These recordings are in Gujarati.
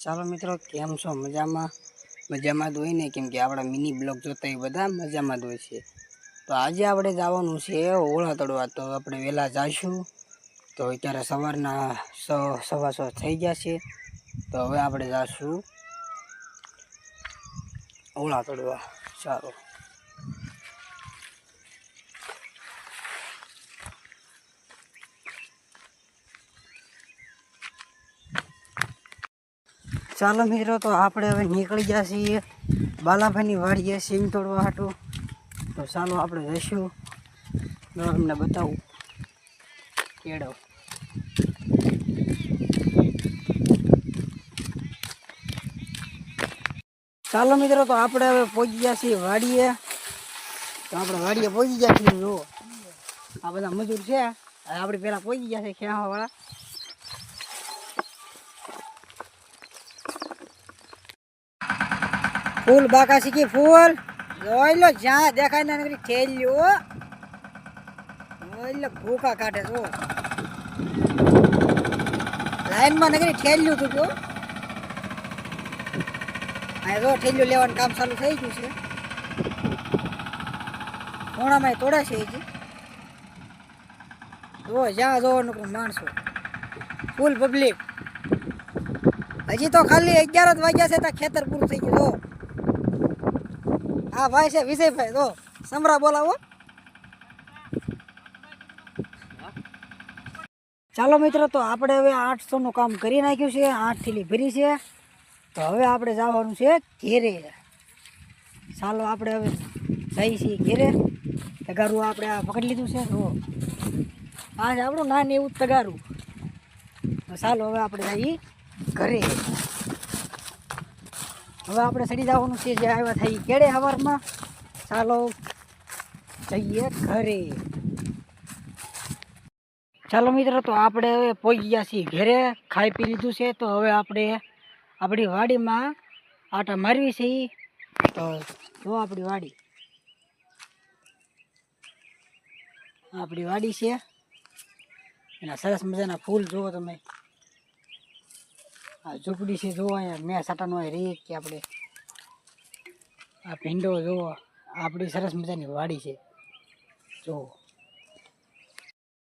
ચાલો મિત્રો, કેમ છો? મજામાં? મજામાં જ હોય ને, કેમ કે આપણા મિની બ્લોગ જોતા એ બધા મજામાં જ હોય છે. તો આજે આપણે જવાનું છે ઓળા તળવા. તો આપણે વહેલા જઈશું. તો અત્યારે સવારના 6:15 થઈ ગયા છે. તો હવે આપણે જઈશું ઓળા તળવા. ચાલો. ચાલો મિત્રો, તો આપણે હવે નીકળી ગયા છીએ બાલાભાઈની વાડીએ સિંગ તોડવા હાટું. તો ચાલો આપણે જઈશું. અમને બતાવું કેળો. ચાલો મિત્રો, તો આપણે હવે પહોંચી ગયા છીએ વાડીએ. તો આપણે વાડીએ પહોંચી ગયા છીએ. જો આ બધા મજૂર છે, આપણે પેલા પહોંચી ગયા છે ખેવા વાળા. ફૂલ બાકા શીખી ફૂલ જોઈ લો, જ્યાં દેખાય ને નગરી ઠેલ્યો. જોઈ લો ભૂકા કાઢે. જો લાઈનમાં નગરી ઠેલ્યું તું. જો આ જો ઠેલ્યું લેવાનું કામ ચાલુ થઈ ગયું છે. કોણામાં તોડે છે હજી. જો જ્યાં જોવાનું માણસો ફૂલ પબ્લિક. હજી તો ખાલી 11 જ વાગ્યા છે, ત્યાં ખેતર પૂરું થઈ ગયું. જો હા ભાઈ છે વિજયભાઈ. તો સમરા બોલાવો. ચાલો મિત્રો, તો આપણે હવે 800 નું કામ કરી નાખ્યું છે. 8 થેલી ભરી છે. તો હવે આપણે જવાનું છે ઘેરે. ચાલો આપણે હવે જઈએ છીએ ઘેરે. તગારું આપણે આ પકડી લીધું છે. તો આ છે આપણું નાનું એવું તગારું. તો ચાલો હવે આપણે જઈએ ઘરે. હવે આપણે ચડી જવાનું છે જે આવ્યા થઈ કેળે સવારમાં. ચાલો જઈએ ઘરે. ચાલો મિત્રો, તો આપણે હવે પહોંચી ગયા છીએ ઘરે. ખાઈ પી લીધું છે. તો હવે આપણે આપણી વાડીમાં આટા મારવી છે. તો જો આપણી વાડી છે. એના સરસ મજાના ફૂલ જુઓ તમે. આ ઝૂંપડી છે. જુઓ અહીંયા મેં સાટાનો રહી કે આપણે આ ભીંડો જુઓ. આપણી સરસ મજાની વાડી છે. જુઓ.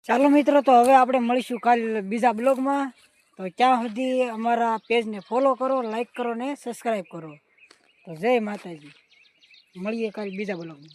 ચાલો મિત્રો, તો હવે આપણે મળીશું કાલે બીજા બ્લોગમાં. તો ત્યાં સુધી અમારા પેજને ફોલો કરો, લાઈક કરો ને સબસ્ક્રાઈબ કરો. તો જય માતાજી. મળીએ કાલે બીજા બ્લોગમાં.